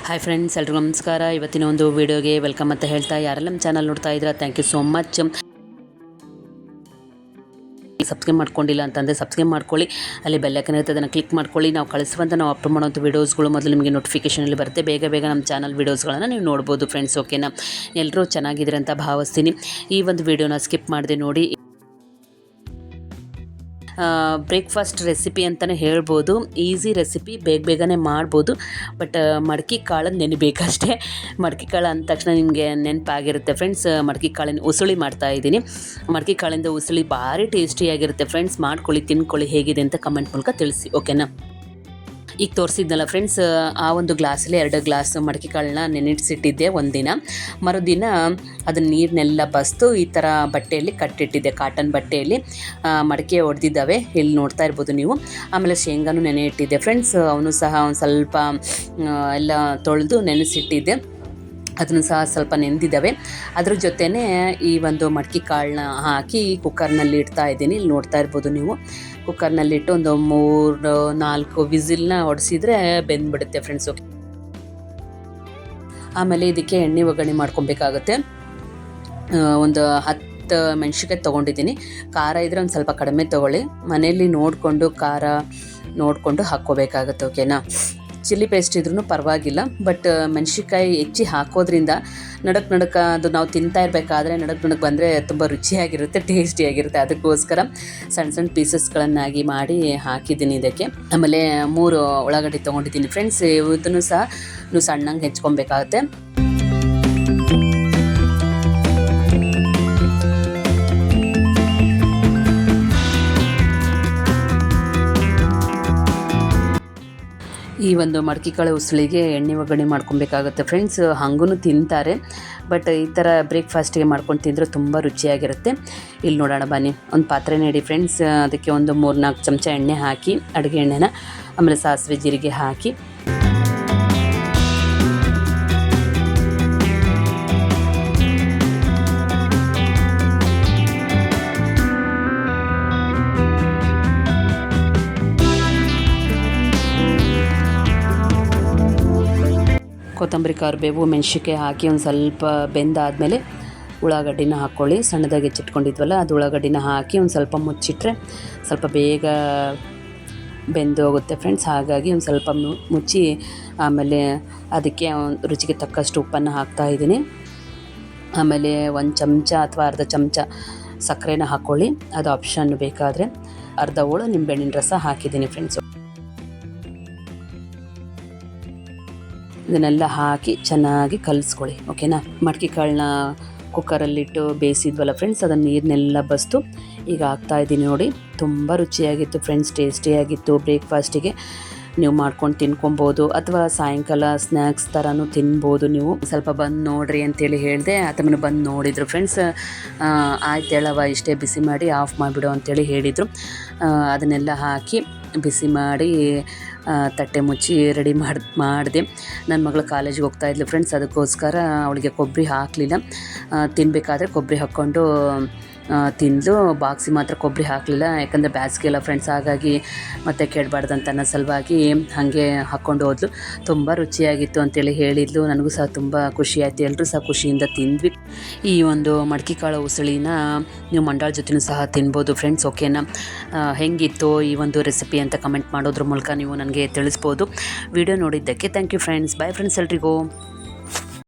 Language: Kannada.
ಹಾಯ್ ಫ್ರೆಂಡ್ಸ್, ಎಲ್ರಿಗೂ ನಮಸ್ಕಾರ. ಇವತ್ತಿನ ಒಂದು ವಿಡಿಯೋಗೆ ವೆಲ್ಕಮ್ ಅಂತ ಹೇಳ್ತಾ, ಯಾರೆಲ್ಲ ನಮ್ಮ ಚಾನಲ್ ನೋಡ್ತಾ ಇದ್ದೀರಾ thank you so much. Subscribe ಮಾಡ್ಕೊಂಡಿಲ್ಲ ಅಂತಂದರೆ ಸಬ್ಸ್ಕ್ರೈಬ್ ಮಾಡ್ಕೊಳ್ಳಿ, ಅಲ್ಲಿ ಬೆಲ್ ಐಕಾನ್ ಇರುತ್ತೆ, ಅದನ್ನು ಕ್ಲಿಕ್ ಮಾಡ್ಕೊಳ್ಳಿ. ನಾವು ಅಪ್ಲೋಡ್ ಮಾಡೋಂಥ ವೀಡಿಯೋಸ್ಗಳು ಮೊದಲು ನಿಮಗೆ ನೋಟಿಫಿಕೇಷನಲ್ಲಿ ಬರುತ್ತೆ. ಬೇಗ ನಮ್ಮ ಚಾನಲ್ ವೀಡಿಯೋಸ್ಗಳನ್ನು ನೀವು ನೋಡ್ಬೋದು ಫ್ರೆಂಡ್ಸ್. ಓಕೆನಾ, ಎಲ್ಲರೂ ಚೆನ್ನಾಗಿದ್ದೀರ ಅಂತ ಭಾವಿಸ್ತೀನಿ. ಈ ಒಂದು ವೀಡಿಯೋನ ಸ್ಕಿಪ್ ಮಾಡಿದೆ ನೋಡಿ. ಬ್ರೇಕ್ಫಾಸ್ಟ್ ರೆಸಿಪಿ ಅಂತಲೇ ಹೇಳ್ಬೋದು. ಈಸಿ ರೆಸಿಪಿ, ಬೇಗನೆ ಮಾಡ್ಬೋದು. ಬಟ್ ಮಡಕೆ ಕಾಳನ್ನು ನೆನೆಬೇಕಷ್ಟೇ. ಮಡಕೆ ಕಾಳು ಅಂದ ತಕ್ಷಣ ನಿಮಗೆ ನೆನಪಾಗಿರುತ್ತೆ ಫ್ರೆಂಡ್ಸ್. ಮಡಕೆ ಕಾಳಿನ ಉಸುಳಿ ಮಾಡ್ತಾಯಿದ್ದೀನಿ. ಮಡಕೆ ಕಾಳಿಂದ ಉಸುಳಿ ಭಾರಿ ಟೇಸ್ಟಿಯಾಗಿರುತ್ತೆ ಫ್ರೆಂಡ್ಸ್. ಮಾಡ್ಕೊಳ್ಳಿ, ತಿನ್ಕೊಳ್ಳಿ, ಹೇಗಿದೆ ಅಂತ ಕಮೆಂಟ್ ಮೂಲಕ ತಿಳಿಸಿ. ಓಕೆನಾ, ಈಗ ತೋರಿಸಿದ್ನಲ್ಲ ಫ್ರೆಂಡ್ಸ್, ಆ ಒಂದು ಗ್ಲಾಸಲ್ಲಿ 2 ಗ್ಲಾಸ್ ಮಡಕೆ ಕಾಳನ್ನ ನೆನೆಸಿಟ್ಟಿದ್ದೆ ಒಂದಿನ. ಮರುದಿನ ಅದನ್ನ ನೀರನ್ನೆಲ್ಲ ಬಸ್ತು ಈ ಥರ ಬಟ್ಟೆಯಲ್ಲಿ ಕಟ್ಟಿಟ್ಟಿದ್ದೆ, ಕಾಟನ್ ಬಟ್ಟೆಯಲ್ಲಿ. ಮಡಕೆ ಹೊಡೆದಿದ್ದಾವೆ, ಇಲ್ಲಿ ನೋಡ್ತಾ ಇರ್ಬೋದು ನೀವು. ಆಮೇಲೆ ಶೇಂಗಾನು ನೆನೆ ಇಟ್ಟಿದ್ದೆ ಫ್ರೆಂಡ್ಸ್. ಅವನು ಸಹ ಒಂದು ಸ್ವಲ್ಪ ಎಲ್ಲ ತೊಳೆದು ನೆನೆಸಿಟ್ಟಿದ್ದೆ, ಅದನ್ನು ಸಹ ಸ್ವಲ್ಪ ನೆಂದಿದ್ದಾವೆ. ಅದ್ರ ಜೊತೆನೇ ಈ ಒಂದು ಮಡಕೆ ಕಾಳನ್ನ ಹಾಕಿ ಕುಕ್ಕರ್ನಲ್ಲಿ ಇಡ್ತಾ ಇದ್ದೀನಿ. ಇಲ್ಲಿ ನೋಡ್ತಾ ಇರ್ಬೋದು ನೀವು. ಕುಕ್ಕರ್ನಲ್ಲಿಟ್ಟು ಒಂದು 3-4 ವಿಸಿಲ್ನ ಹೊಡೆಸಿದ್ರೆ ಬೆಂದ್ಬಿಡುತ್ತೆ ಫ್ರೆಂಡ್ಸು. ಆಮೇಲೆ ಇದಕ್ಕೆ ಎಣ್ಣೆ ಒಗ್ಗರಣೆ ಮಾಡ್ಕೊಬೇಕಾಗುತ್ತೆ. ಒಂದು 10 ಮೆಣಸಿನ್ಕಾಯಿ ತೊಗೊಂಡಿದ್ದೀನಿ. ಖಾರ ಇದ್ದರೆ ಒಂದು ಸ್ವಲ್ಪ ಕಡಿಮೆ ತೊಗೊಳ್ಳಿ. ಮನೆಯಲ್ಲಿ ನೋಡಿಕೊಂಡು ಖಾರ ನೋಡಿಕೊಂಡು ಹಾಕ್ಕೋಬೇಕಾಗುತ್ತೆ. ಓಕೆನಾ, ಚಿಲ್ಲಿ ಪೇಸ್ಟ್ ಇದ್ರೂ ಪರವಾಗಿಲ್ಲ, ಬಟ್ ಮೆಣಸಿನ್ಕಾಯಿ ಹೆಚ್ಚಿ ಹಾಕೋದ್ರಿಂದ ನಡಕ್ಕೆ ಅದು ನಾವು ತಿಂತಾ ಇರಬೇಕಾದ್ರೆ ನಡಕ್ಕೆ ಬಂದರೆ ತುಂಬ ರುಚಿಯಾಗಿರುತ್ತೆ, ಟೇಸ್ಟಿಯಾಗಿರುತ್ತೆ. ಅದಕ್ಕೋಸ್ಕರ ಸಣ್ಣ ಪೀಸಸ್ಗಳನ್ನಾಗಿ ಮಾಡಿ ಹಾಕಿದ್ದೀನಿ ಇದಕ್ಕೆ. ಆಮೇಲೆ 3 ಉಳ್ಳಾಗಡ್ಡಿ ತೊಗೊಂಡಿದ್ದೀನಿ ಫ್ರೆಂಡ್ಸ್. ಇದನ್ನು ಸಹ ನೀವು ಸಣ್ಣಂಗೆ ಹೆಚ್ಕೊಬೇಕಾಗುತ್ತೆ. ಈ ಒಂದು ಮಡಕೆ ಕಾಳು ಉಸುಳಿಗೆ ಎಣ್ಣೆ ಒಗ್ಗರಣೆ ಮಾಡ್ಕೊಬೇಕಾಗುತ್ತೆ ಫ್ರೆಂಡ್ಸ್. ಹಂಗೂ ತಿಂತಾರೆ, ಬಟ್ ಈ ಥರ ಬ್ರೇಕ್ಫಾಸ್ಟಿಗೆ ಮಾಡ್ಕೊಂಡು ತಿಂದರೆ ತುಂಬ ರುಚಿಯಾಗಿರುತ್ತೆ. ಇಲ್ಲಿ ನೋಡೋಣ ಬನ್ನಿ. ಒಂದು ಪಾತ್ರೆ ನೀಡಿ ಫ್ರೆಂಡ್ಸ್. ಅದಕ್ಕೆ ಒಂದು 3-4 ಚಮಚ ಎಣ್ಣೆ ಹಾಕಿ, ಅಡುಗೆ ಎಣ್ಣೆನ, ಆಮೇಲೆ ಸಾಸಿವೆ ಜೀರಿಗೆ ಹಾಕಿ ಕೊತ್ತಂಬರಿ, ಕರಿಬೇವು, ಮೆಣಸಿನ್ಕಾಯಿ ಹಾಕಿ ಒಂದು ಸ್ವಲ್ಪ ಬೆಂದಾದಮೇಲೆ ಉಳ್ಳಾಗಡ್ಡಿನ ಹಾಕ್ಕೊಳ್ಳಿ. ಸಣ್ಣದಾಗಿ ಹೆಚ್ಚಿಟ್ಕೊಂಡಿದ್ವಲ್ಲ ಅದು ಉಳ್ಳಾಗಡ್ಡಿನ ಹಾಕಿ ಒಂದು ಸ್ವಲ್ಪ ಮುಚ್ಚಿಟ್ರೆ ಸ್ವಲ್ಪ ಬೇಗ ಬೆಂದು ಹೋಗುತ್ತೆ ಫ್ರೆಂಡ್ಸ್. ಹಾಗಾಗಿ ಒಂದು ಸ್ವಲ್ಪ ಮುಚ್ಚಿ ಆಮೇಲೆ ಅದಕ್ಕೆ ರುಚಿಗೆ ತಕ್ಕಷ್ಟು ಉಪ್ಪನ್ನು ಹಾಕ್ತಾಯಿದ್ದೀನಿ. ಆಮೇಲೆ 1 ಚಮಚ ಅಥವಾ ಅರ್ಧ ಚಮಚ ಸಕ್ಕರೆನ ಹಾಕ್ಕೊಳ್ಳಿ, ಅದು ಆಪ್ಷನ್. ಬೇಕಾದರೆ ಅರ್ಧ ಹೋಳು ನಿಂಬೆಹಣ್ಣಿನ ರಸ ಹಾಕಿದ್ದೀನಿ ಫ್ರೆಂಡ್ಸು. ಇದನ್ನೆಲ್ಲ ಹಾಕಿ ಚೆನ್ನಾಗಿ ಕಲಿಸ್ಕೊಳ್ಳಿ. ಓಕೆನಾ, ಮಡಕೆ ಕಾಳನ್ನ ಕುಕ್ಕರಲ್ಲಿಟ್ಟು ಬೇಯಿಸಿದ್ವಲ್ಲ ಫ್ರೆಂಡ್ಸ್, ಅದನ್ನು ನೀರನ್ನೆಲ್ಲ ಬಸ್ತು ಈಗ ಹಾಕ್ತಾಯಿದ್ದೀನಿ ನೋಡಿ. ತುಂಬ ರುಚಿಯಾಗಿತ್ತು ಫ್ರೆಂಡ್ಸ್, ಟೇಸ್ಟಿಯಾಗಿತ್ತು. ಬ್ರೇಕ್ಫಾಸ್ಟಿಗೆ ನೀವು ಮಾಡ್ಕೊಂಡು ತಿನ್ಕೊಬೋದು, ಅಥವಾ ಸಾಯಂಕಾಲ ಸ್ನ್ಯಾಕ್ಸ್ ಥರನೂ ತಿನ್ಬೋದು. ನೀವು ಸ್ವಲ್ಪ ಬಂದು ನೋಡಿರಿ ಅಂತೇಳಿ ಹೇಳಿದೆ. ಆತಮ್ಮನ ಬಂದು ನೋಡಿದರು ಫ್ರೆಂಡ್ಸ್. ಆಯ್ತು ಹೇಳವ, ಇಷ್ಟೇ ಬಿಸಿ ಮಾಡಿ ಆಫ್ ಮಾಡಿಬಿಡು ಅಂತೇಳಿ ಹೇಳಿದರು. ಅದನ್ನೆಲ್ಲ ಹಾಕಿ ಬಿಸಿ ಮಾಡಿ ತಟ್ಟೆ ಮುಚ್ಚಿ ರೆಡಿ ಮಾಡಿದೆ. ನನ್ನ ಮಗಳು ಕಾಲೇಜಿಗೆ ಹೋಗ್ತಾಯಿದ್ಲು ಫ್ರೆಂಡ್ಸ್, ಅದಕ್ಕೋಸ್ಕರ ಅವಳಿಗೆ ಕೊಬ್ಬರಿ ಹಾಕಲಿಲ್ಲ. ತಿನ್ನಬೇಕಾದ್ರೆ ಕೊಬ್ಬರಿ ಹಾಕ್ಕೊಂಡು ತಿಂದು, ಬಾಕ್ಸಿಗೆ ಮಾತ್ರ ಕೊಬ್ಬರಿ ಹಾಕಲಿಲ್ಲ. ಯಾಕಂದರೆ ಬೇಸಿಗೆ ಎಲ್ಲ ಫ್ರೆಂಡ್ಸ್, ಹಾಗಾಗಿ ಮತ್ತೆ ಕೆಡಬಾರ್ದಂತ ಅನ್ನೋ ಸಲುವಾಗಿ ಹಾಗೆ ಹಾಕ್ಕೊಂಡು ಹೋದ್ಲು. ತುಂಬ ರುಚಿಯಾಗಿತ್ತು ಅಂತೇಳಿ ಹೇಳಿದ್ಲು. ನನಗೂ ಸಹ ತುಂಬ ಖುಷಿಯಾಯಿತು. ಎಲ್ಲರೂ ಸಹ ಖುಷಿಯಿಂದ ತಿಂದ್ವಿ. ಈ ಒಂದು ಮಡಕೆ ಕಾಳು ಉಸುಳಿನ ನೀವು ಮಂಡಾಳ ಜೊತೆನೂ ಸಹ ತಿನ್ಬೋದು ಫ್ರೆಂಡ್ಸ್. ಓಕೆನಾ, ಹೆಂಗಿತ್ತು ಈ ಒಂದು ರೆಸಿಪಿ ಅಂತ ಕಮೆಂಟ್ ಮಾಡೋದ್ರ ಮೂಲಕ ನೀವು ನನಗೆ ತಿಳಿಸ್ಬೋದು. ವಿಡಿಯೋ ನೋಡಿದ್ದಕ್ಕೆ thank you friends. Bye friends ಎಲ್ರಿಗೂ.